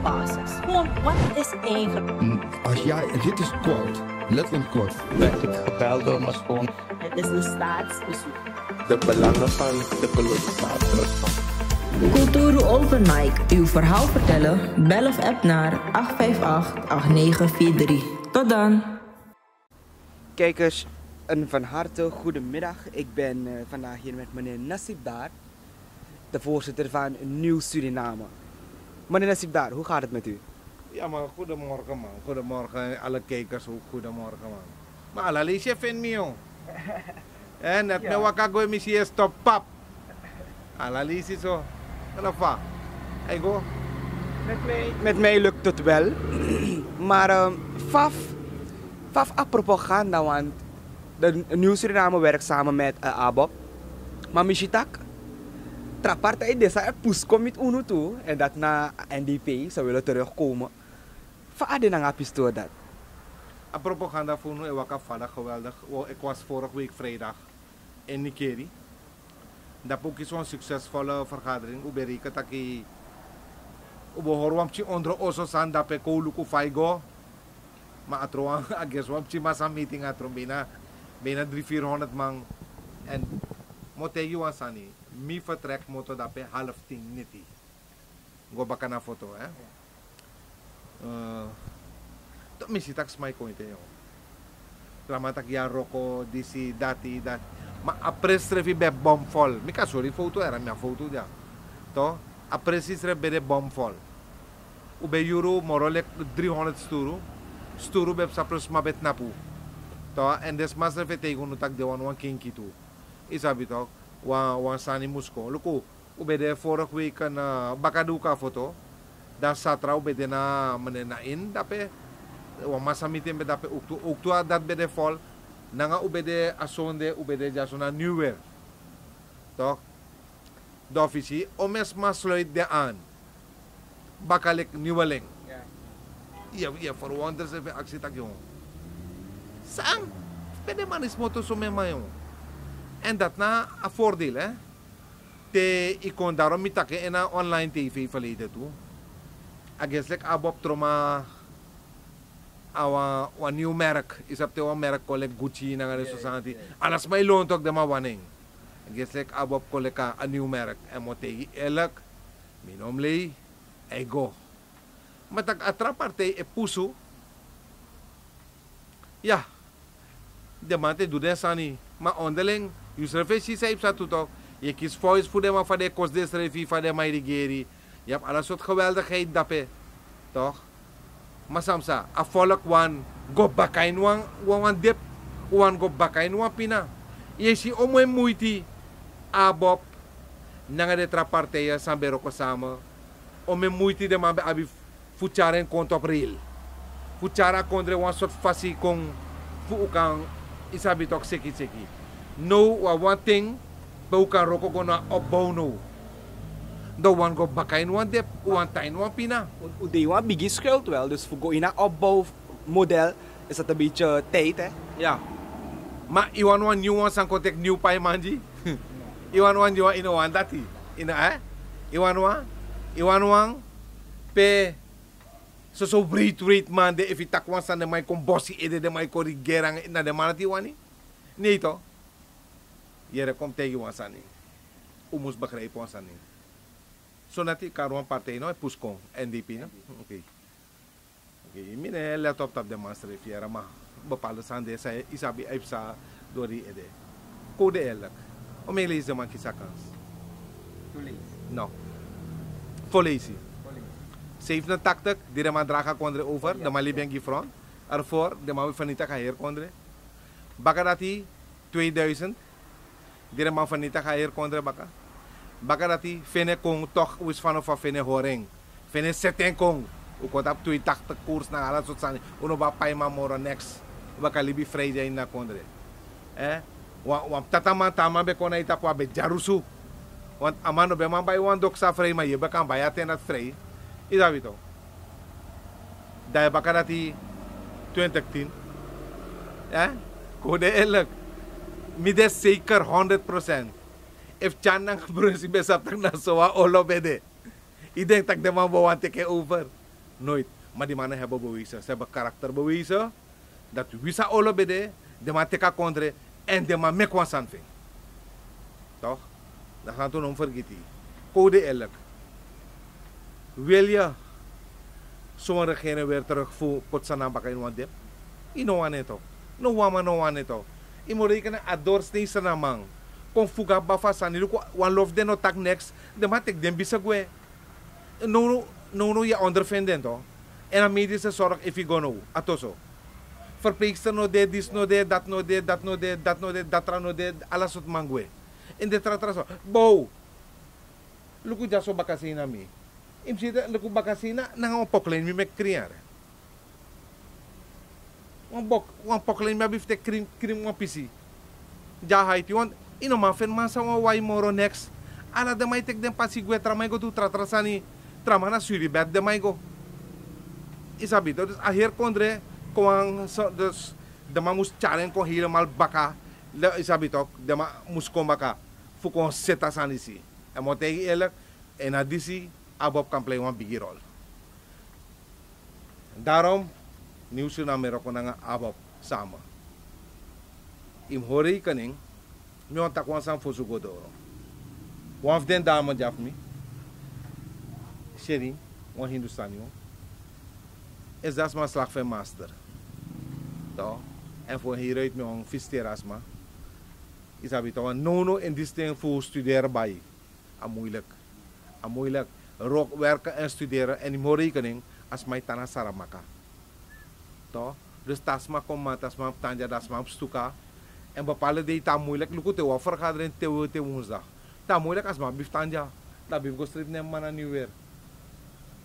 basis. Gewoon, wat is eigenlijk? Als jij, dit is quote, letterlijk quote. Werd ik gebeld door mijn schoon. Het is een staatsbezoek. De belangen van de kolonisator. Kulturu Open Mic. Uw verhaal vertellen? Bel of app naar 858-8943. Tot dan. Kijkers, een van harte goedemiddag. Ik ben vandaag hier met meneer Nassib Dar, de voorzitter van Nieuw Suriname. Meneer Nassib Dar, hoe gaat het met u? Ja, maar goedemorgen man. Goedemorgen alle kijkers ook. Goedemorgen man. Maar alla lees je vindt me jong. En net nou wat ik go missie is top pap. Alla lees je zo. En dan va. Hey go. Met mij lukt het wel. Maar Faf apropos gaan, want de Nieuw Suriname werkt samen met ABOP. Maar Michitak, partij desa poes komt met UNO toe en dat na NDP zou willen terugkomen. Vaade na pistool dat. A propaganda voor nu was geweldig. Ik was vorige week vrijdag in Nikeri. Dat ook is zo'n succesvolle vergadering. We berekenen dat we horen onder ons aan dat we kooluku faigo. Maar atroan, ages wamchi masa meeting atro bijna 300-400 man. En motegi wansani, mi vertrek moto dat we 9:30 niti. Go baka na foto, hè? Dat missie tak smai kointe yo. Dramatak ya roko disi dati dat. Maar apres trevi be bomvol. Mika sorry foto era minha foto dia. To apres is be de bomvol. Ube euro morolek 300 sturu. Sturu be sapros mabet napu. To en des mas trevi tegen no tak de wan kinki tu. Isabi to wan sani musko. Luku ube de vorige week een bakaduka foto. Dan satra ube de na menena in dape. Wan masamitin be dape ook tu dat be de vol. Nanga ubede asonde ubede jasona New Year. Toch? De officie omes masluit de aan. Bakalik nieuweling. Ja, voor wonders even actie tak jong. Sang, pede man is moto so mema jong. En dat na een voordeel hè. Te ikon daarom mitake in een online tv verleden toe. Ageslik abop troma een nieuw merk. Is op een merk collect Gucci na de society. Alas may loon toch de mawaning. Gesek abop collect een nieuw merk. En mo tegi elk minomlei ego. Maar tak atra partij e puso. Ja. De mate doe den sani. Maar onderling, je service zei sa tutok. Je kies voice voor de maar van de kost des refi van de mairigeri. Je hebt alles soort geweldigheid dape. Toch? Masamsa, a volk wan go bakain wan dip, wan go bakain wan pina. Yesi omoy muiti abop nanga de traparteya sambero ko sama. Ome muiti de mambe abi fucharen kont op reel. Fuchara kondre wan sort fasi kong fuukang isabi tok seki. No one thing, baukan roko ko na opbouw no. Do wan go bakain wan dip, wan tain wan pina. Die wan biggie schuld wel, dus voor in een opbouwmodel is dat een beetje tijd hè. Ja. Maar iwan wan nieuw wan san kontek nieuw pai manji. Iwan wan jiwa ino wan dati. Ina Iwan wan pe so breed man de if itak wan san de mai kon bossi ede de mai kori gerang na de manati wani. Nee to. Jere kom tegen wan sani. Umus begrijpen wan sani. So nati karuan partij no puskong NDP no. Oké. Mine let op dat demonstreren fiera maar bepaalde sande zij isabi ipsa door die ede. Code eerlijk. Om je lezen man kisa kans. No. Vollezie. 87 die de man draga kondre over, de man libengi front. Ervoor de man vanita ga hier kondre. Bakarati 2000 die de man vanita ga hier kondre baka. Bakarati fene kong toch wis vanaf fene horing. Fene seten kong. U kont op 82 koers na ala sot sani. Uno ba paima moro next. Baka libi vrij na kondre. Wan tataman tama be kona ita kwa be jarusu. Want amano be man bay wan dok sa vrij ma ye bakan bayaten at vrij. Ida bito. Dai bakarati 2010. Kode elk. Mides zeker 100%. If chan nang brusi besap tak na soa olo bede. I denk tak de man bawan take over. Nooit. Maar die mannen hebben bewezen. Ze hebben karakter bewezen. Dat wisa olo bede, de man teka kondre en de man mekwan sanving. Toch? Dat gaan we om vergeten. Code eerlijk. Wil je zo'n regering weer terug voor Potsanam baka in wandep? Ino wane to. No wama no wane to. Imo rekenen ador steeds na man. Kon fuga bafa sani luko one love den no tak next. De man tek den bisa gwe. No je ondervinden to. En dan medische zorg if you go no. Atoso. Verpleegster no de, dis no de, dat no de, dat no de, dat no de, dat ra no de, alles wat mangwe. In de tra so. Bo. Luku jaso bakasina mi. Im sida luku bakasina nang poklen mi mek kriar. Wan poklen mi bifte krim wan pisi. Ja hait yon ino man fen masa wan wai moro next. Ala de mai tek den pasi gwe tra mai go tu tra sani tramana suri bed de mai go. Isabito dus aher kondre kwang so dus de man mus challenge ko helemaal baka. Isabito de man mus kom baka. Fu kon seta sanisi. En mo tegi eerlijk en adisi abob kan play wan bigi rol. Daarom nieuws na mero ko nga abob sama. Im hori kaning mi on takwan san fosu godoro. One of den dame jaf mi. Sherin, wan Hindustani wan. Is dat mijn slag van master. Toch? En voor hieruit met een visterasma. Is dat toch een nono in die steen voor studeren bij. Moeilijk. Moeilijk. Rook werken en studeren en die moet rekening als mijn tana saramaka. Toch? Dus tasma komt, tasma tanja, tasma op stuka. En bepaalde data moeilijk. Look at de vergadering te woensdag. Dat moeilijk als mijn biftanja. Dat bif go strip neem man nu weer.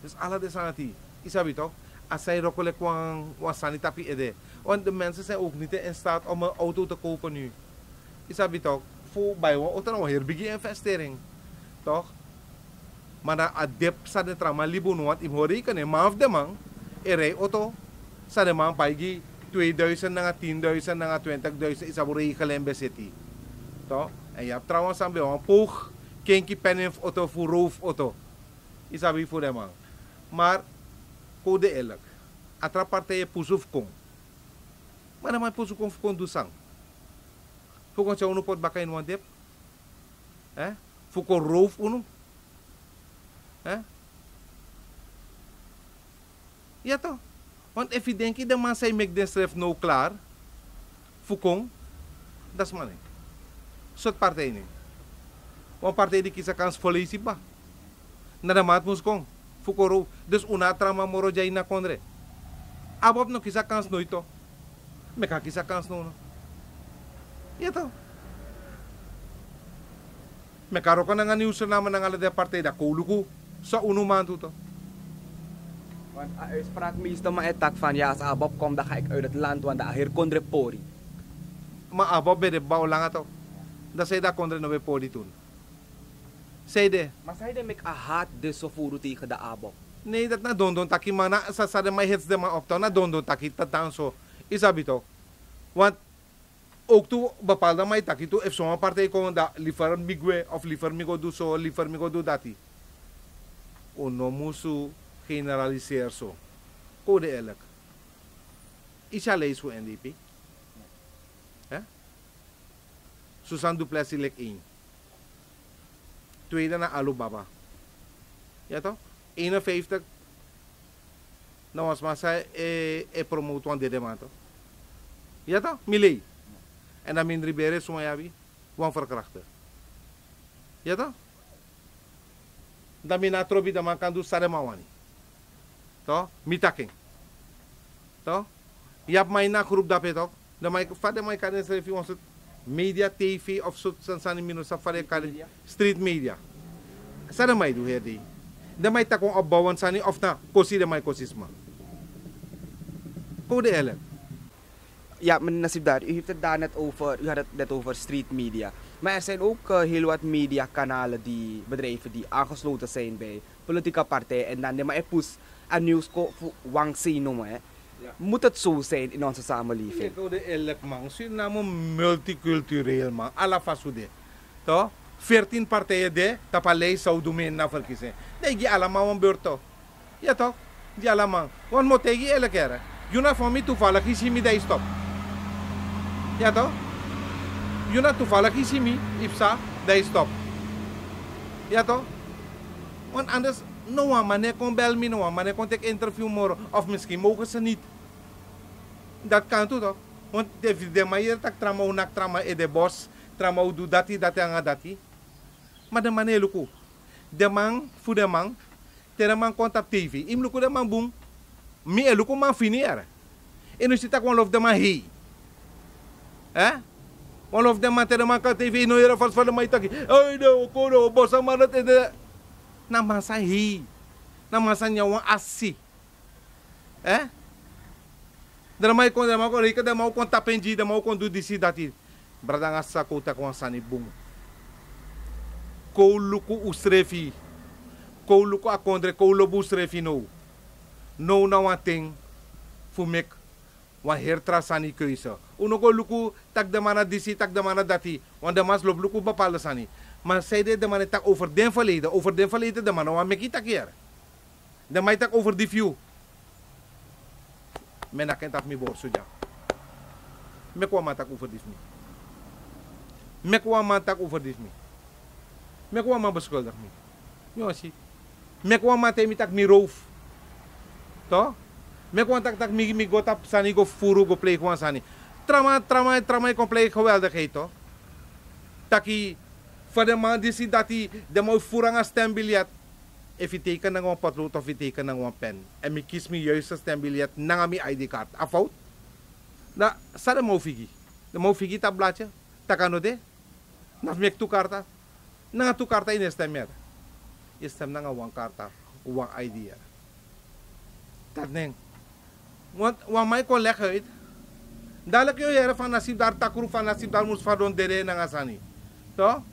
Dus alle desanati. Is dat toch? Als zij rokkelijk wan sanitapi ede. Want de mensen zijn ook niet in staat om een auto te kopen nu. Is dat toch? Voor bij ons een heel big investering. Toch? Maar na adep sa de trama libo no want imhori kan man of de man rij auto sa de man paigi 2000 na 10.000 na 20.000 is abore ikalen beseti. Toch? En je hebt trouwens aan bij een poog kenki pen auto voor roof auto. Is dat voor de man. Maar code eerlijk. Atra partij pusuf kong. Maar dan pusuf kong kon dusang. Fukon sa uno pot baka in one dip. Fukon roof uno. Ja toch? Want if je denkt dat man zij make den stref no klaar. Fukong. Dat is man niet. Soort partij niet. Want partij die kies kans politie ba. Na de maat moest kong. Fukoro, dus una trama moro jay na kondre. Abob no kisa kans no ito. Meka kisa kans no. Ito. Meka roko na nga news naman ng alade partida kuluku sa unuman to. Want uitspraak meestal maar etak van ja, als Abob komt dan ga ik uit het land, want daar hier kondre pori. Maar Abob bij de bouw lang ato. Dat zei dat kondre no be pori toen. Zeide. Maar zei de mek a haat de sofuru tegen de Abob. Nee, dat na dondon taki mana sa de mai hits de man op na dondon taki tatan so. Isabito. Want ook toe bepaalde mai taki toe if zo'n partij kon da liever migwe of liever migo do so, liever migo do dati. Ono musu generaliseer so. Code eerlijk. Isha lees voor NDP. Susan Duplessis lek 1. Tweede na Alibaba. Ja toch? 51. Nou was massa promote wan dede man toch? Ja toch? Milei. En dan minder bere sumayabi. Wan verkrachter. Ja toch? Dan mina trobi dan man kan doen sare mawani. Toch? Mitaking. Toch? Je hebt mij na groep dat toch? Dan mij vader mij kan schrijven ons media TV of zo san minus safari kan street media. Sare mij doe hier die. Dan mij tak opbouwen sani of na kosi de mij kosisma. Code eerlijk. Ja, meneer Nasib daar, u heeft het daar net over, u had het net over street media. Maar er zijn ook heel wat mediakanalen die bedrijven die aangesloten zijn bij politieke partijen en dan de maar poes aan nieuws wang zien noemen. Ja. Moet het zo zijn in onze samenleving? Ik wil eerlijk man, Suriname multicultureel man, alla fasude. Toch? 14 partijen de, tapalei zou doen na verkiezingen. Nee, je allemaal een beurt toch? Ja toch? Die allemaal. Want moet tegen je elke keer. Juna voor mij toevallig is hij mij stop. Ja toch? Juna toevallig is hij mij, Ipsa, die stop. Ja toch? Want anders, no man, kon bel me, no man, kon ik interview morgen. Of misschien mogen ze niet. Dat kan toch? Want de manier dat trama unak trama in de bos, trama doet dat en dat. Maar de manier luku. De man, voor de man, de man komt op TV. Im luku de man boom. Me luku man finier. En nu zit ik one of de man hee. One of de man de man kan TV no era vals van de man taki. Ay de kono bosa man dat de. Na man sa hee. Na man sa nyawa assi. Dan may kon rika dan mau kon tapenji dan mau kon do disi dati. Brada nga sa kota ko sani bung. Ko luku usrefi. Ko luku akondre ko lobu usrefi no. No na wating fumek wa hertra sani keuze. Uno ko luku tak de mana disi tak de mana dati. Want de mas lob luku bepaalde sani. Maar zij de man tak over den verleden. Over den verleden de man wa mekita keer. De mai tak over die view. Men nakent af mi borso ja. Me kwa matak over dit mi. Me kwa matak over dit mi. Me kwa ma beschuldig mi. Jo si. Me kwa mate mi tak mi roof. To? Me kwa tak mi gotap sani go furu go play kwa sani. Trama kon play geweldigheid to. Taki voor de man die ziet dat hij de mooi voerang aan stembiljet. If je teken ng potlood of je teken ng pen. En ik kies mijn juiste stembiljet na mijn ID-kaart. Afhoud. Na, sa de mofigi. De mofigi ta bladje. Takano de. Na mek tu karta. Na tu karta in stemmer. Je stem na nga wang karta. Wang ID. Dat neng. Want wang mij kon leggen uit. Dadelijk je heren van nasib daar takru van nasib daar moest vadon dere na nga sani. To?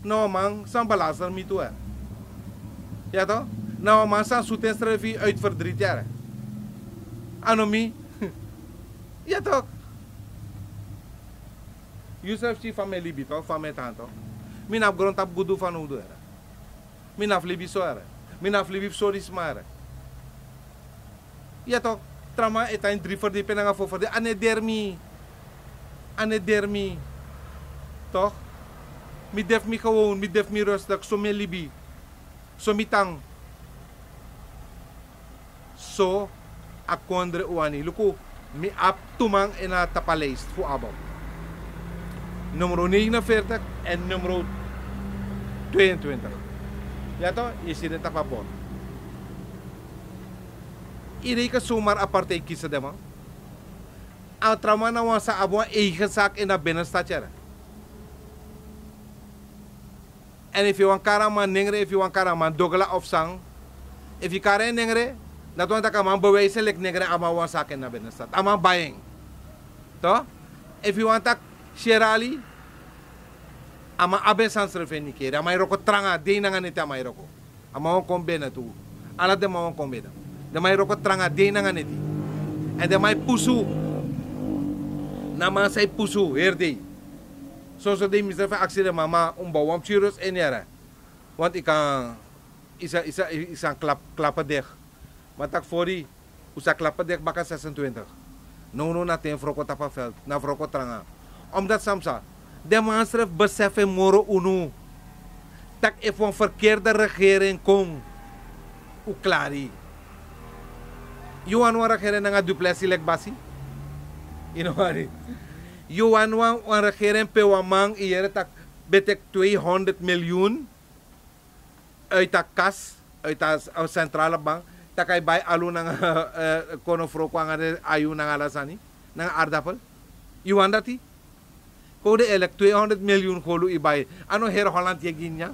No man, san balazer mi tu Ja toch? Nou, man, san soetenstrevi uit verdriet jaar. Anomi. Ja toch? Yusuf si family bito, family tanto. Minap grond tap gudu van udo era. Minap libi so era. Minap libi sorry smare. Ja toch? Trama etain 3 verdieping nga 4 verdieping. Ane dermi. Toch? Mi def mi gewoon, mi def mi rustig, so me libi. So mitang. So akondre uani. Luku, mi ap tumang ina tapaleist fu abom. Numero 49 en numero 22. Ja toch? Je ziet het tapapon. Iedereen kan zomaar aparte kiezen de man. Al trauma na wan sa abon eigen zaak in de binnenstad jaren. En if you want karaman nengre, if you want karaman dogla of sang, if you karen nengre, dat want ka man bewijzen lek nengre ama wan sak in na binnenstad. Ama buying. To? If you want tak sherali, ama abe sans refeni kere, ama iroko tranga de na nganita ama iroko. Ama wan kombe na tu. Ala de ma wan kombe da. De ma iroko tranga de na nganiti. En de ma pusu. Na ma sai pusu herde. Zoals de misdrijf van actie de mama ombouwam churros en jaren. Want ik kan is een klappen dicht. Maar tak voor die, usa klappen dicht baka 26. No na ten vroko tapaveld, na vroko tranga. Omdat samsa, de manstref beseffen moro unu. Tak if een verkeerde regering kom, u klari. Yuan regering nga duplessis lek basi. Inowari. Yuan wan regering pe wamang iere tak betek 200 miljoen uit de kas, uit de centrale bank, takay bay alu ng konofro ko ang ayu ng alasani, ng aardappel. Yuan dati? Kode elek 200 miljoen holo ibay. Ano her Holland yegin niya?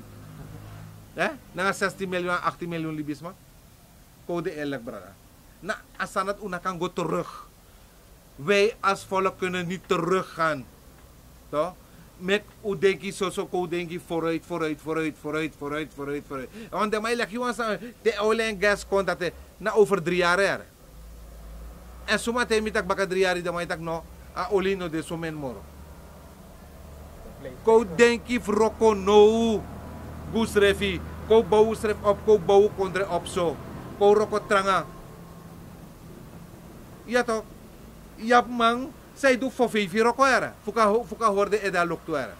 Nga 60 miljoen, 80 miljoen libis ma? Kode elek brada. Na asanat una kan go terug. Wij als volk kunnen niet teruggaan. Toch? Met hoe denk je zo denk je vooruit. Want de mij leg je de olie en gas kon dat na over 3 jaar er. En zomaar tegen mij baka 3 jaar de mij tak no a olie no de somen moro. Ko denk je vroko no gusrefi. Ko bouw sref op ko bouw kondre op zo. Ko roko tranga. Ja toch? Yap man, zij doet voor 5 euro kwara. Fuka hoorde eda lok tuara.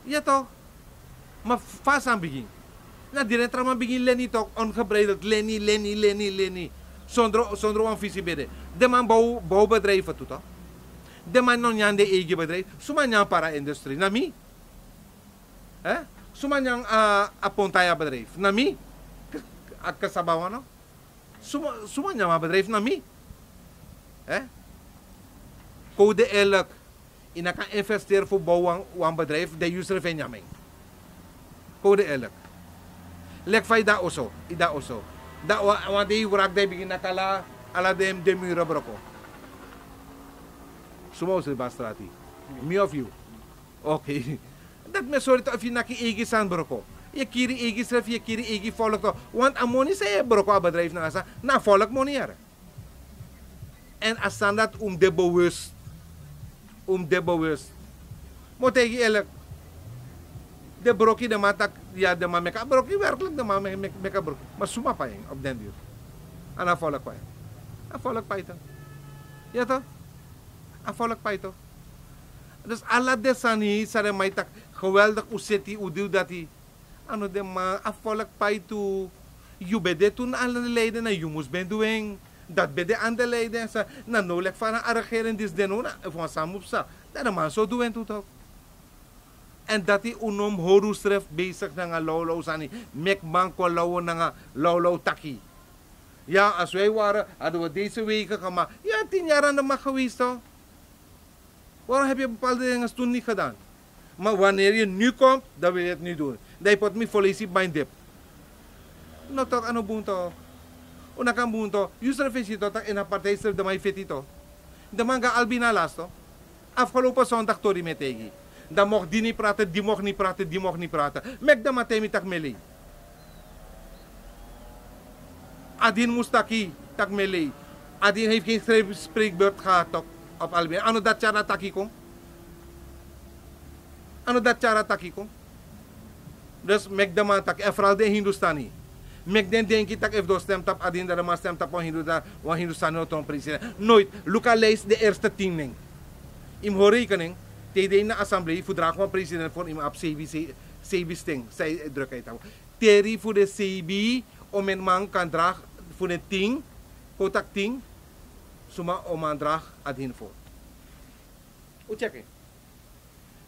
Ja toch? Maar vast aan begin. Na direct aan begin leni toch ongebreideld leni. Zonder een visie bede. De man bouwbedrijven toe toch? De man non yan de eigen bedrijf. Suma yan para industrie. Na mi? Suma yan apontaya bedrijf. Na mi? Kasabawa no? Suma yan bedrijf na mi? Code elk. Ina kan investeren voor bouwen een bedrijf. De user van jaming. Code elk. Lek fay da oso. Ida oso. Da wande wurak de begin nakala ala dem de mura broko. Sumo se bastrati. Me of you. Okay. Dat me sorry to if you naki egi san broko. Je kiri egi sref je kiri egi volk to. Want amoni se broko bedrijf na asa na volk moniere. En asan dat de bewust. De bewust. Mo tegi elk. De broki de matak ja de ma meka broki werkelijk de ma meka broki. Maar suma pa op den duur. Ana volk pa. A volk pa ito. Ja toch? A volk pa ito. Dus alla de sani sare may tak geweldig useti udiw dati. Ano de ma a volk pa ito. You bede toen alle leden na you must ben doing. Dat bede aan de leden sa na nolek van arregeren dis denona van samupsa. Dat man zo doen toe toch. En dat die unom horustref bezig na nga lolo sani. Mek banko lawo na nga lolo taki. Ja, als wij waren, hadden we deze weken gemaakt. Ja, 10 jaar aan de macht geweest toch? Waarom heb je bepaalde dingen toen niet gedaan? Maar wanneer je nu komt, dan wil je het niet doen. Dan pot me volledig mijn dip. Nou toch, ano bunto. Una kan bunto. Yusra visito tak in een partijster de mij fetito. De manga albina lasto. Afgelopen zondag tori metegi. Dan mocht die niet praten, die mocht niet praten, die mocht niet praten. Mek de matemi tak meli. Adin mustaki tak meli. Adin heeft geen spreekbeurt gehad op Albina. Ano dat cara takikom? Ano dat cara takikom? Dus mek de man tak, en vooral de Hindustani. Mek den denki tak if do stem tap adin dat de man stem tap wan Hindustani otong president. Nooit. Luka lees de eerste 10 ning. Im horekening. Tijdens de assemblee verdrag van president voor iemand op CB sting. Zij druk uit. Teri voor de CB om een man kan dragen voor de ting, kotak ting, suma om een draag adhin voor. O check.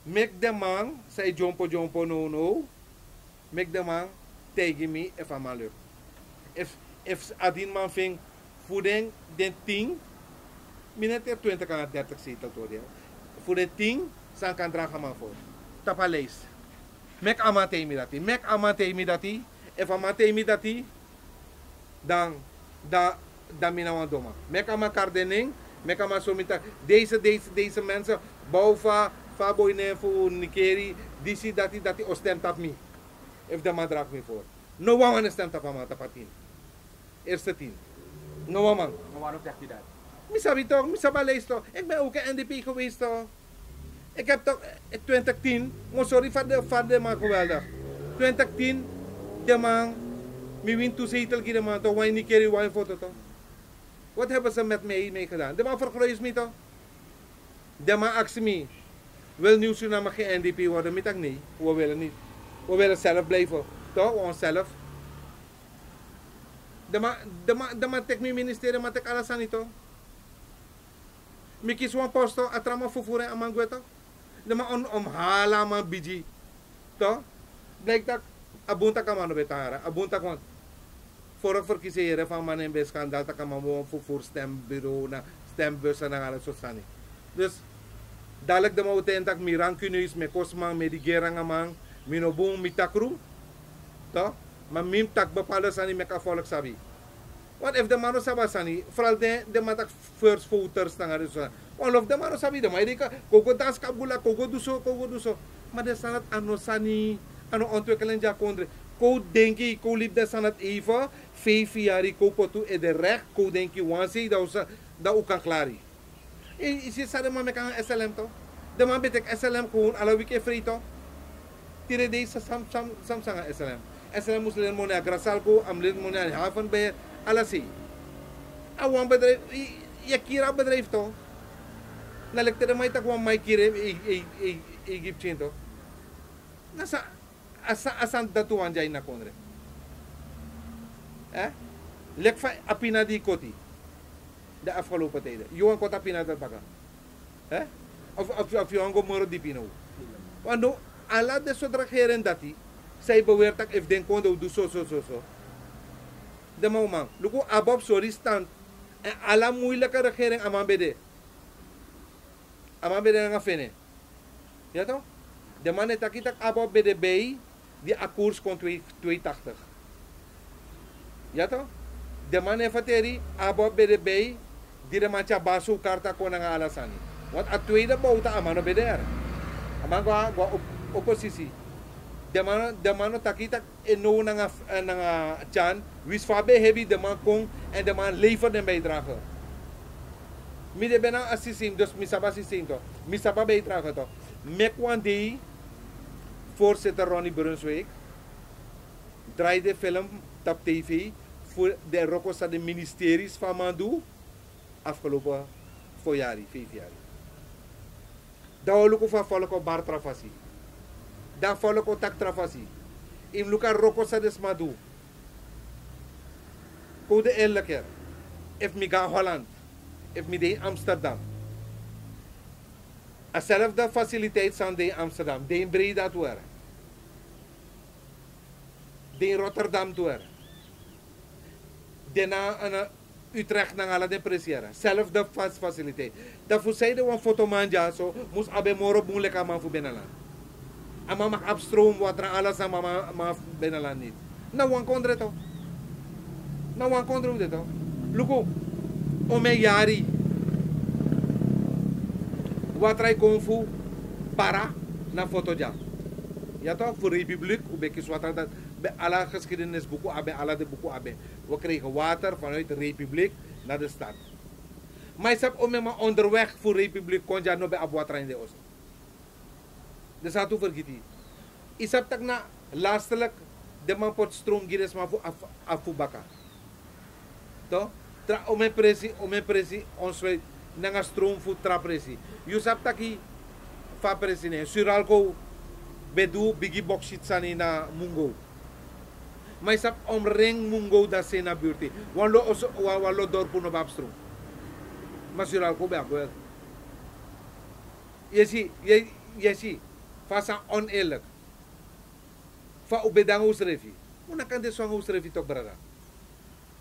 Mek de man, zij jompo no. Mek de man tegen me if amal lukt. If adhin man ving voeding den ting, minute 20 kan 30 zetel door. Voor de ting, zijn kan dragen maar voor. Tapa lees. Mek amatemi dati. Mek amatemi dati. If amatemi dati, dan minawan doma. Mek amakardening, mek amasomita. Deze mensen, bouwva, faboy nefu, nikeri, disi dati ostemt op me. If de man draagt me voor. No one stemt op ama tapatin. Eerste 10. No one. Maar waarom zegt u dat? Misabi toch, misabalees toch. Ik ben ook een NDP geweest toch. Ik heb toch 2010, sorry van de man geweldig. 2010, de man, mi win to zetel de man toch, wijn niet keer wijn foto toch. Wat hebben ze met mij mee gedaan? De man vergroot me toch. De man asked me, wil Nieuw Suriname geen NDP worden? Met ik nee, we willen niet. We willen zelf blijven, toch, onszelf. De man tek mijn ministerie, maar tek alles aan niet toch. Mikis wan posto atrama vervoeren aan mijn gweta. De man omhala man biji. Toch? Blijkt dat abunta kan man betaren. Abunta kan vorige verkiezingen van man en schandaal dat kan man gewoon voor stembureau na stembussen en alles zo. Dus dadelijk de man dat miran kunis me kosman me die geranga man minobung mitakru. Toch? Maar mim tak bepaalde sani me ka volk sabi. Wat if de mano sabasani, vooral de man tak first voters tanga dus. All of them are sabi de maar dika kogo das kabula kogo duso. Maar de sanat ano sani ano ontwikkeling ja kondre. Ko denki ko liep de sanat even 5 jaar ko potu e de recht ko denki wansi da ook kan klari. Is je sade maar mekan SLM to. De man betek SLM ko ala wike free to. Tire deze sam SLM. SLM muslim monia grasal ko amlid monia haven be ala si. Awang bedrijf, je kira bedrijf toch? Na lektere mai tak wan mai kire Egyptian toch? Nasa asan datu anjay na kondre. Lek fa apina di koti. De afgelopen tijden. Johan kota apina dat baka. Of Johan go moro di pino. Want ala de sodra geren dati. Zij beweert dat if den kondo do so. De man. Luko abab sorry stand. En ala moeilijke regering amambede. Amambede nga fene. Ja toch? De man het akitak abab bede bij die akkoors kon 280. Ja toch? De man heeft het abab bede bij die de mancha basu karta kon nga alasani. Want a tweede bouwte amano bede er. Amang gwa oppositie. De man takitak eno nga chan wis fabe hebi de man kon en de man levert een bijdrage. Mi de bena assisim dus mi saba assisim to. Mi saba bijdrage to. Mek one day voorzitter Ronnie Brunswijk draaide film op tv voor de rokosa de ministeries van Mandu afgelopen 5 jaar. Daar lukken van volk op bar trafasi. Daar volk op tak trafasi. In luka rokosa des Mandu. Code elke if mi ga Holland, if mi de Amsterdam. Hetzelfde faciliteit zijn de Amsterdam, de in Breda toe. De in Rotterdam toe. De na Utrecht na ala de presiera. Zelfde faciliteit. Daarvoor zeiden we een fotomanja zo, moest abe moro moeilijk aan voor benalan. Ama mag abstroom water alles aan ma benalan niet. Nou wan kondre to. Nou wan kondre de to. Luko, ome yari. Watrai konfu para na fotoja. Ja toch, voor Republiek, hoe bekend water dat bij alle geschiedenisboeken, bij alle de boeken, we kregen water vanuit de Republiek naar de stad. Maar ik heb ook onderweg voor Republiek kon je nog bij water in de oost. Dus dat vergeten. Ik heb tak na lastelijk de man pot stroom gires maar voor afubaka. Toch? Tra ome presi ons nanga stroom voor tra presi. Je hebt taki fa presi ne suralko bedu bigi boxit sani na mungo. Maar sap omring mungo da se na buurti. Walo dorpo no babstrom. Maar suralko be akwel. Yesi, fasa oneerlijk. Fa ubedang usrefi. Una kan de song usrefi tok brada.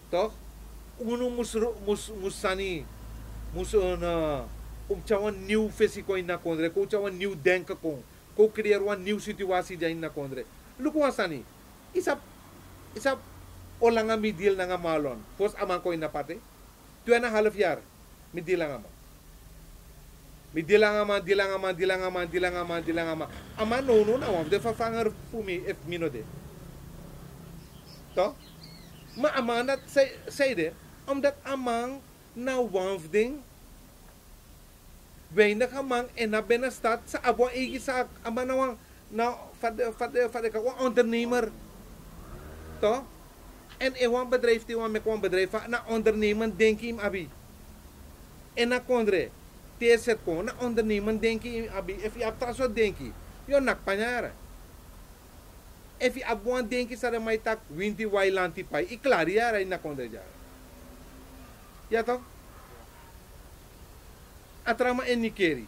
Toch? Uno musani chawan new fesico na kondre, ko chawan new denka ko creëer een nieuwe situatie dyan na kondre. Lukuan sani. Isap olanga mi deal na nga malon. Pos amang ko inapate. 2.5 jaar mi deal nga ma. Mi deal nga ma. Ama no na wam de vervanger voor me if mino de. To? Ma ama dat zei de omdat amang na wamfding weinig amang en na binnenstad sa abo igi sa amanawang na fade ka ondernemer to en ewan bedrijf die wan met bedrijf na ondernemen denk im abi en na kondre teset ko na ondernemen denk im abi if i apta so denki yo nak panyara if i abuan denki sa may tak winti wailanti pai iklariara na kondre ja ya to atrama en nikeri.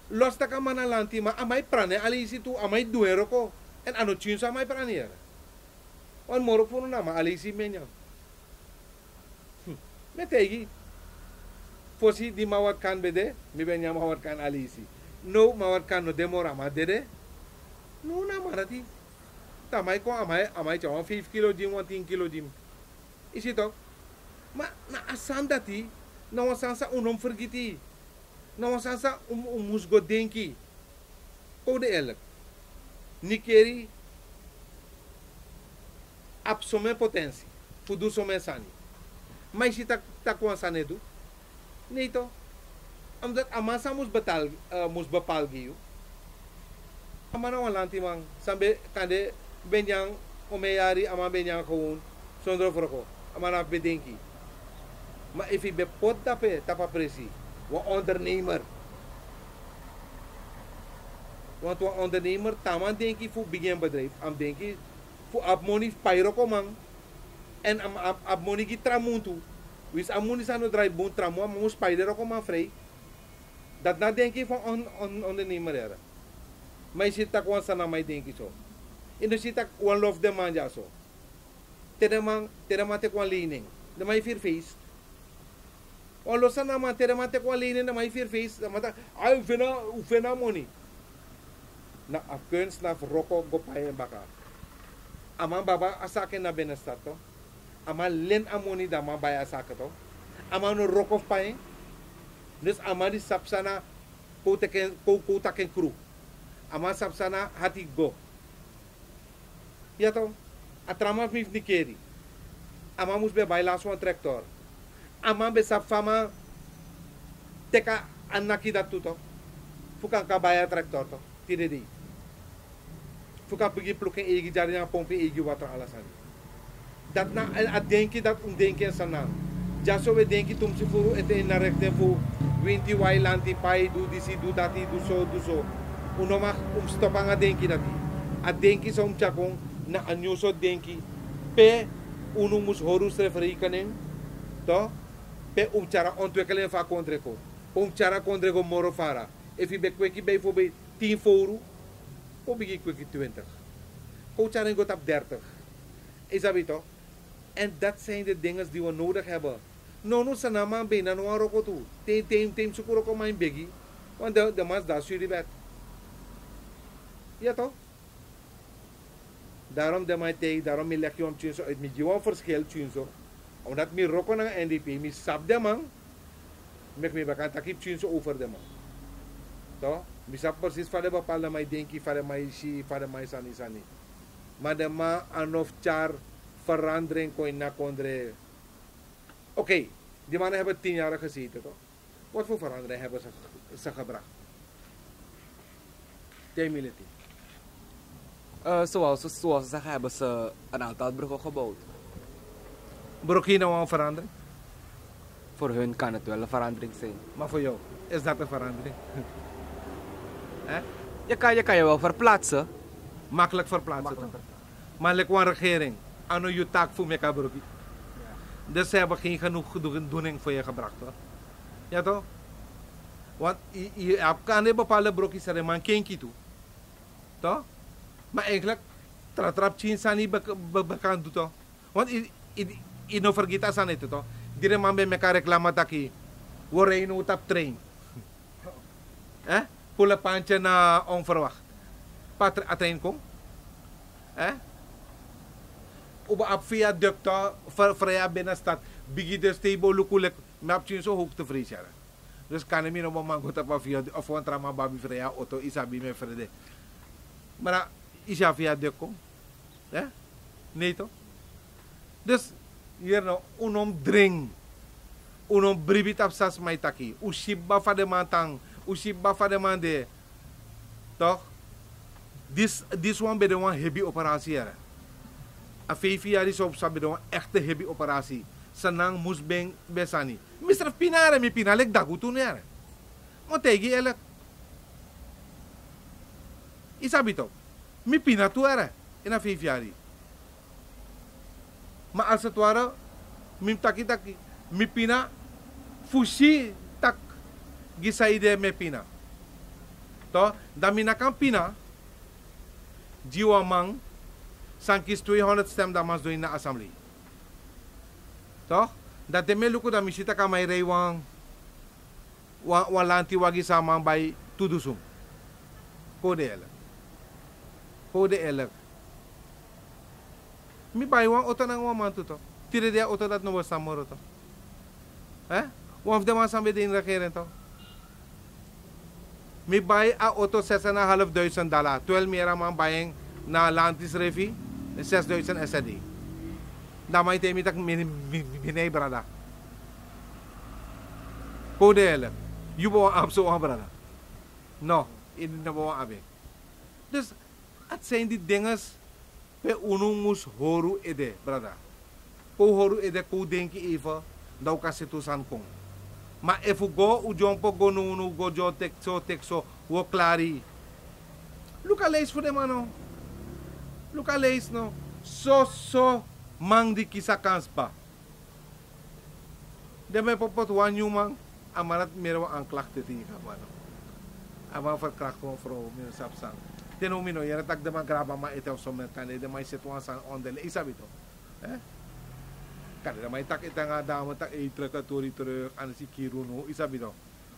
Los ta kamana lanti ma amay prane ali situ amay duero ko. En ano chinsa amay praniera. Wan moro puno na ma ali si menya. Metegi. Fosi di mawat kan bede, mi benya mawat kan ali si. No mawat kan no demora ma dede. No na marati. Tamay ko amay chawan 5 kilo dim 10 kilo dim. Isito. Ma na asandati na wasansa unom vergiti. Na wasansa musgo denki. Kode elk. Nikeri absome potensi. Pudu some sani. Mas si takwan sanedu. Nito. Omdat amasa mus bapal giyu. Amana walanti mang sambe kande benyang omeyari ama benyang kaun sondro froko. Amana bedenki. Maar if je bepot tape, tapa presi. Een ondernemer. Want een ondernemer, taman denk je voor beginbedrijf. Am denk je voor abmoni pyrokomang. En am abmoni ki tramuntu. Wis amoni sa no drive bon tramu, am moes pyrokomang vrij. Dat na denk je van ondernemer era. Maar zit tak wan sana mai denk je zo. En dan zit tak wan love de manja zo. Teremang te kwan lening. De mai vier feest. O losa na man teremang te kwan lening de mai vier feest. De mata ay ufena money. Na afkunst na roko gopay en baka. Aman baba asake na benestad to. Aman len amoni da man bay asake to. Aman no roko pay. Dus aman di sapsana kouta ken crew. Aman sapsana hati go. Ya to. Atrama mif nikeri. Aman mus be bailas wan tractor. Aman be sapfama teka anaki dat tuto. Fukan ka baya tractor to. Tiredi. Fuka pergi plukken egi jari na pompe egi water alasan. Dat na denki dat denki en sanang. Jaso we denki tum si furu ete na rekte fu winti wailanti pai du disi du dati du so. Uno mak stopanga denki dati. Denki sa chakong na anyuso denki pe uno mus horus referi kanen to pe cara ontwikkelen va kontreko. Cara kontreko moro fara. If je kweki bijvoorbeeld 10 foru, dan begin ik kweki 20. Coacharing gaat op 30. Is dat toch? En dat zijn de dingen die we nodig hebben. No sanama bena no aroko tu. Tem sukuro ko mijn begi. Want de mas da suri bet. Ja toch? Daarom de mij tegen, daarom mi lek je om tjunso uit mi jiwa verschil tjunso. Omdat mi roko na NDP, mi sap de man. Mek mi bakan takip tjunso over de man. Toch? Bisa persis pada bapala mai denki pada mai si pada mai sani. Maar de ma anof char verandering ko na kondre. Oké, die mannen hebben 10 jaar gezeten toch? Wat voor verandering hebben ze gebracht? 10 minuten. Zoals ze zeggen, hebben ze een aantal bruggen gebouwd. Bruggen nou een verandering? Voor hun kan het wel een verandering zijn. Maar voor jou, is dat een verandering? Je kan je wel verplaatsen. Makkelijk verplaatsen. Maar like een regering, ano je taak voor meka broekie. Dus ze hebben geen genoeg doening voor je gebracht hoor. Ja toch? Want je kan niet bepaalde broekjes zeggen, maar kenkie toe. Toch? Maar eigenlijk, trap chinsa niet bekend doet toch? Want je no vergita san itu toch? Dire man be meka reklama taki. Word je nou op train. Pula pancha na onverwacht. Patra atrain kom. Uba ap via dukta vrija binnen stad. Bigi de stable lukulek. Map chin zo hoog te vrees jaren. Dus kan ik nog maar goed op via of een trama babi vrija auto isabi me vrede. Maar isa via dukko. Nee toch? Dus hier nou unom dring. Unom bribit ap sas mai taki. Ushiba fa de mantang. Ushiba fa de mande. Toch? This one be de one heavy operatie jaren. A 5 jaar is op sabi een echte heavy operatie. Sanang moest ben besani. Mr. Pinare mi pinalek dagu toen jaren. Motegi elek. Isabi toch? Mi pina tu jaren. In a 5 jaar. Maar als het ware, mi taki. Mi pina fushi tak gisaide me pina. Toch? Dan mi nakan pina. Jiwa mang. Sankis 200 stem dat mas doen in de assembly. Toch? Dat de meluku da misita ka may rey wang walanti wagi samang bay tudusum. Kode elek. Mi bay wang oto nang waman to. Tire dia oto dat no samoro to. One of the man sambe din rakeren to. Mi bay a oto $6,500. 12 mera man bayeng na lantis refi. 6,000 SAD. Damay temi tak minay brada. Podel. Yubo abso brada. No, in na bo abe. Dus at zijn die dinges pe unung mus horu ede brada. Ko horu ede ko denki even daw kasi tu san kong. Ma if go ujon po go no go jo tekso wo klari. Localize for them ano. Localize no. So mang di kisa kanspa. De may popot wan yung mang amarat mero ang klak titi ka mano. Ama fa klak ko fro mi sapsang. Tenomino yara tag de man graba ma itaw so metan de may setwa san on de isabi to. Kada may tak ita nga damo tak itra ka turi ano si Kiruno isabi to.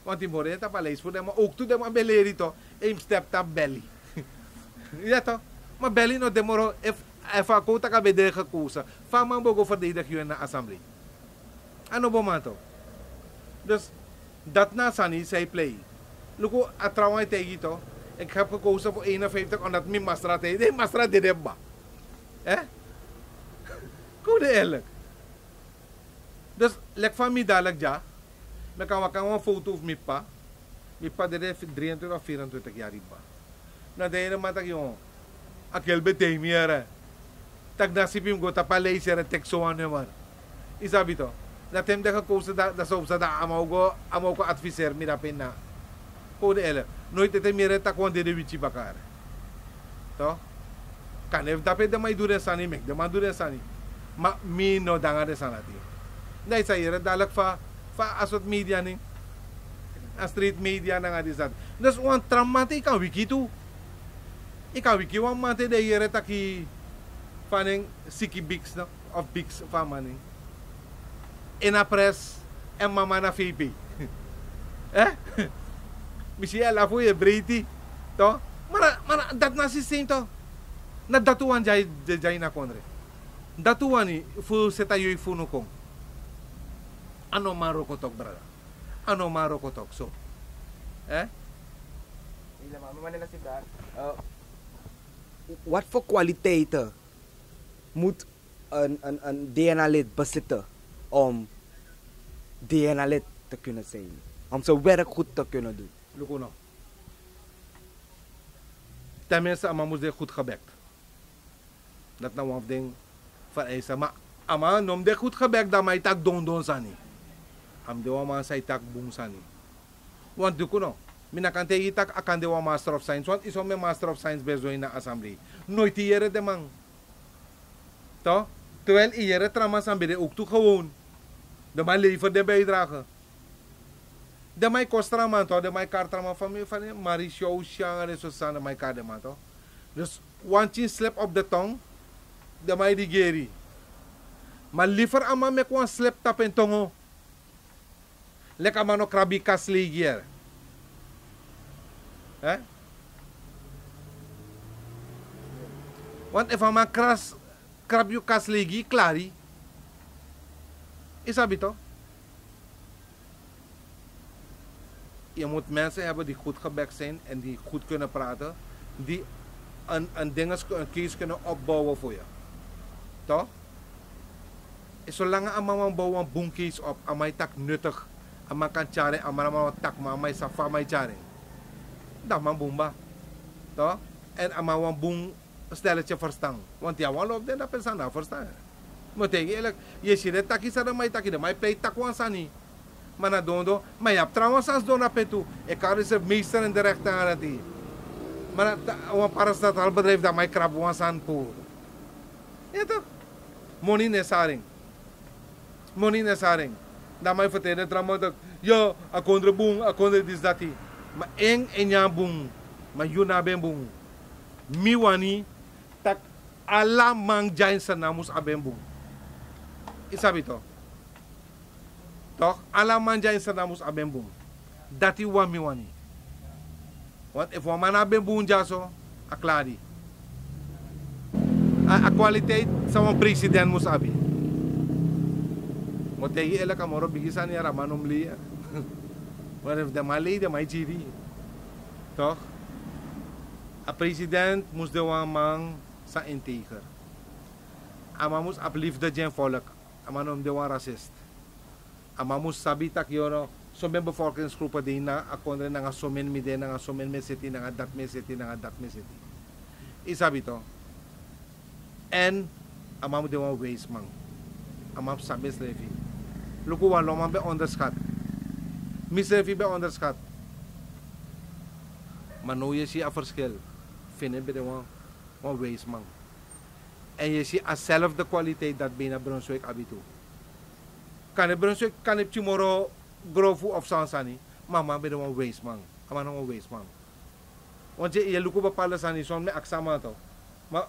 Wanti mo rin tapalais po de mo ukto de mo beleri to aim step tap belly. Ito ma belly no demoro if ako ta ka bede ka kusa fa man bogo for de yun na assembly. Ano ba man to? Dus dat na sani say play. Luko atraway tegi to. Ik heb gekozen voor 51 omdat mijn masra te de masra de debba. Kode eerlijk. Dus lek van mij dadelijk ja. Me kan wakan een foto of mi pa. Mi pa de 23 of 24 jaar iba. Na de ene matak yung akel bete miere. Tak nasipim go tapalay siya teksoan naman. Isabi to. Na tem de gekozen da so sa da amaw ko adviser mi rapin na. Kode eerlijk. Nooit ete mire ta kwande de wichi bakar. To? Kan if dapat de may dure sani mek, de man dure sani. Ma mi no danga de sanati. Dai sa ira dalak fa asot media ning. A street media na nga disat. Dus wan tramate ka wiki tu. Ika wiki wan mate de ira taki faning siki bigs no of bigs fa maning. Ina press en mama na VP. Michelle afu ye breiti to mara dat na system to na datuan jay na konre datuan ni fu setayo ifuno kong ano maro ko tok brada ano maro ko tok so ila mama nila si Brad wat voor kwaliteiten moet een DNA-lid bezitten om DNA-lid te kunnen zijn om zijn werk goed te kunnen doen? Luko no. Tenminste, ama moest goed gebekt. Dat nou een ding van Eisa. Maar ama nom de goed gebekt, dan may tak don sani. Am de wama say tak bung sani. Want duko no. Minakante itak akan de wama Master of Science. Want iso me Master of Science bezo na assembly. Nooit iere de mang. To? Terwijl iere trama sambide ook toe gewoon. De man levert de bijdrage. De mai kostra man to, de mai kartra man van Marisho Shang en zo staan de mai kade man to. Dus one chin slip op de tong, de mai di geri. Maar liever ama mek one slip tap en tongo. Lek ama no krabi kas ligier. Want if ama krabi kas ligi klari. Isabi to? Je moet mensen hebben die goed gebekt zijn en die goed kunnen praten. Die een case kunnen opbouwen voor je. Toch? Zolang je een bouwen boom case op, aan mij tak nuttig. Aan mij kan charen, aan mij tak, aan mij safa, aan mij charen. Dat man boomba. Toch? En aan mij boom stelletje verstaan. Want ja, wat loopt dat persoon dat verstaan. Maar tegen eerlijk, je ziet het takkie aan mij takkie, mij play takwan sani. Mana dondo, maar ja, trouwens als dona petu, ik kan dus een meester en de rechter aan het hier. Maar een parastatal bedrijf dat mij krab was aan poel. Ja toch? Money nesaring. Money nesaring. Dat mij vertellen drama dat, ja, akondre boom, akondre dis dati. Maar eng en ja boom, maar yuna ben boom. Miwani, tak ala mang jain sa namus aben boom. Isabi to. Toch? Alla manja in sanamus abembum. Dati wami wani. Want if wamana abembum jaso, aklari. A kwaliteit sa mga president mo sabi. Motegi ela kamoro bigisan ya ramanom liya. What if the Malay, the may TV? Toch? A president moest de wamang sa integer. Ama moest uplift de volk. Ama nom de wan racist. Ama moest sabi tak yono. So may bevolkingsgroepen din na akondre na nga somen mi din na nga somen me city na nga dat me city na nga dat me city. Isabi to. And ama mo de wan waste mang. Ama sabi slefi. Luku wan loman bij onderschat. Misrefi bij onderschat. Maar nu je ziet een verschil. Vind ik bij de wan wees man. En je ziet dezelfde kwaliteit dat bijna Brunswick abitu. Kan je Brunswick, kan je tomorrow grofu of sansani. Maar man bij de wan wees man. Maar nog een wees man. Want je lukt bepaalde sani zo'n met aksama toch. Maar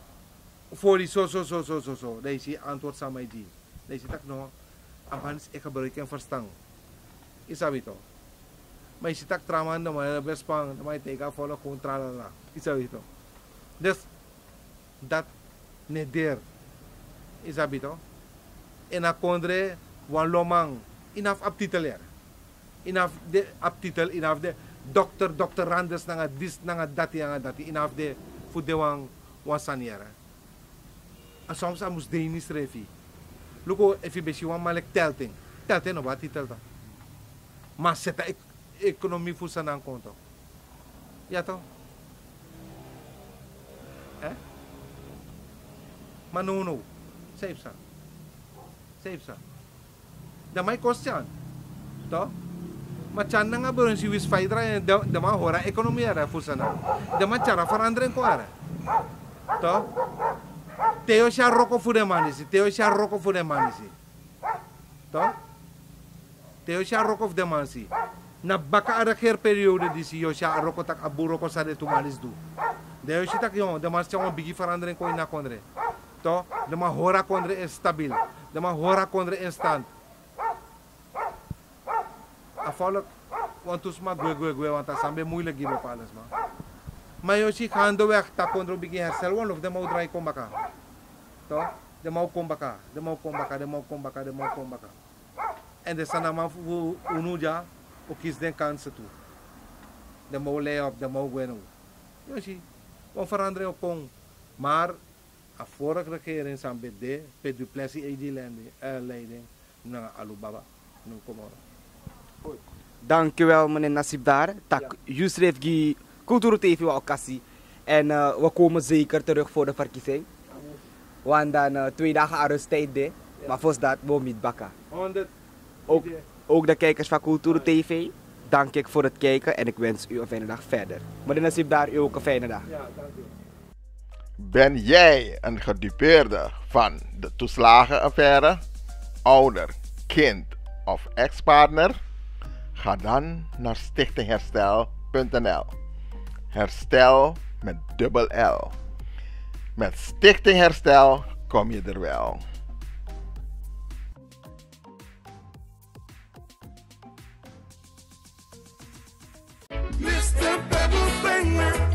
voor die zo. Dat is je antwoord aan mij die. Dat is het ook nog. Abans ik gebruik en verstand. Is dat toch? Maar je ziet ook trauma dan maar best bang. Dan maar je tegen volgen gewoon tralala. Is dat toch? Dus dat neder. Is dat toch? En a kondre wan lomang. Inaf abtiteler. Inaf de abtitel. Inaf de dokter Randers nanga dis nanga dati. Inaf de voor de wan saniera. En soms moest de niet schrijven. Luko, if je beetje wan malek telting. Telting nog wat titel dan. Maar zet de economie voor zijn konto. Ja toch? Maar no. Safe sa. Dan mij kost aan. Toch? Maar chan nga beron si wis faidra en de ma hora economie era voor zijn. De ma cara veranderen ko era. Toch? Teo siya roko voor de manisi. Toch? Teo siya roko voor de manisi. Na baka ada ker periode di si yo siya roko tak aburo ko sa de tumalis du. De yo siya tak yo, de mas siya bigi verandering ko ina kondre. Toch? De ma hora kondre is stabiel. De ma hora kondre instant. Afvallig, want toen sma gue, want dat is moeilijk hier op alles man. Maar yo siya hando weg tak kondro bigi herstel one of de mau dry kom baka. Toch? De mau kom baka. En de sana man fu unuja o kies den kansen toe. De mau lay op, de mau gwenu. Yo siya, wan veranderen op kong. Maar a vorige regering zijn BD, per Duplessis leiding, naar Alubaba, naar Komoro. Dankjewel meneer Nasib daar. Tak, juist heeft die Cultuur TV wel occasie. En we komen zeker terug voor de verkiezing. Want dan 2 dagen arresttijd de. Maar volgens dat, we niet bakken. Ook de kijkers van Cultuur TV, dank ik voor het kijken en ik wens u een fijne dag verder. Meneer Nasib daar, u ook een fijne dag. Ja, dank u. Ben jij een gedupeerde van de toeslagenaffaire, ouder, kind of ex-partner? Ga dan naar stichtingherstel.nl. Herstel met dubbel L. Met Stichting Herstel kom je er wel. Mr. Pebble Banger.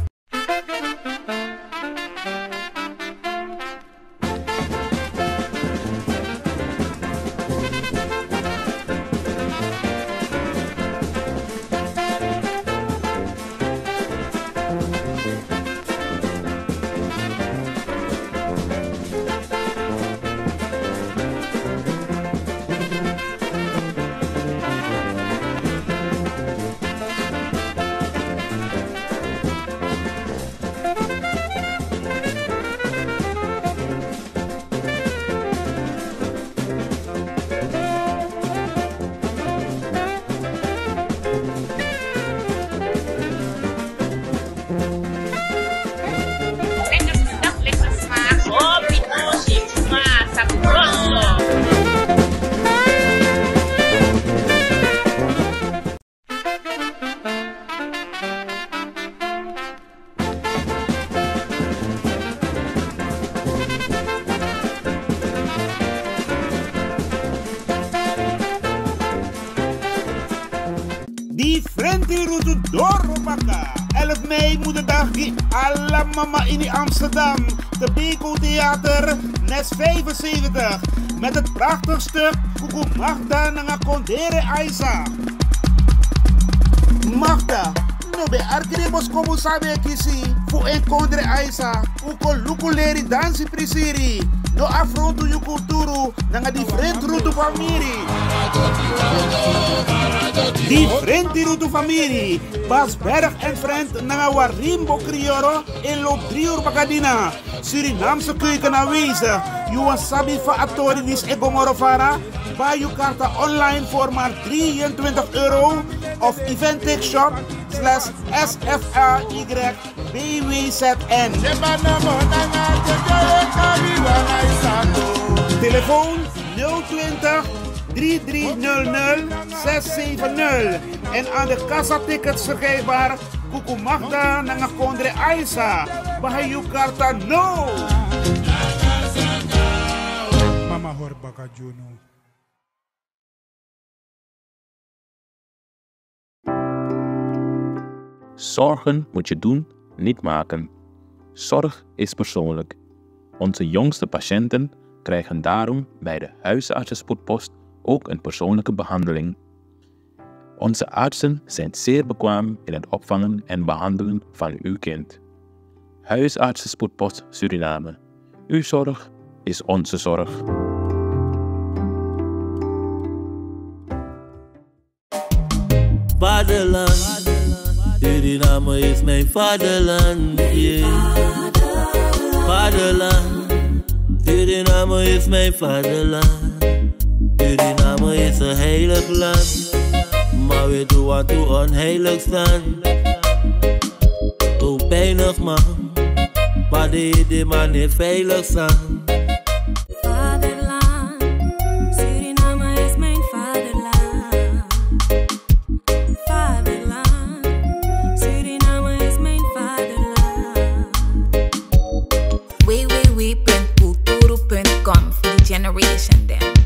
Die Frenti Route doorpakken. 11 mei moederdag die alla mama in Amsterdam. De Beko Theater, Nes 75. Met het prachtig stuk Kuku Magda Nanga Kondere Aisa. Magda, no be arkribos como sabe kisi. Fu encontre aisa. Uko lukuleri dansi prisiri. No afronto yu kulturu. Nanga different rutu famiri. Different rutu famiri. Bas Berg en Friend nanga warimbo krioro. En loop 3 uur bakadina. Surinaamse keuken aanwezig. You want sabi fa atori dis egomorofara. Buy je kaarten online voor maar €23 of eventixshop/SFRYBWZN. Telefoon 020 3300 670 en aan de kassa tickets verkrijgbaar Kuku Magda Nanga Kondre Aisa. Buy je kaarten no. Mama hoor baka Juno. Zorgen moet je doen, niet maken. Zorg is persoonlijk. Onze jongste patiënten krijgen daarom bij de huisartsenspoedpost ook een persoonlijke behandeling. Onze artsen zijn zeer bekwaam in het opvangen en behandelen van uw kind. Huisartsenspoedpost Suriname. Uw zorg is onze zorg. Vaderland, Suriname is mijn vaderland, yeah. Vaderland, Suriname is mijn vaderland. Suriname is een heilig land, maar we doen wat toe onheilig staan. Toe pijnig man, maar de man niet veilig staan. www.kulturu.com for the generation then.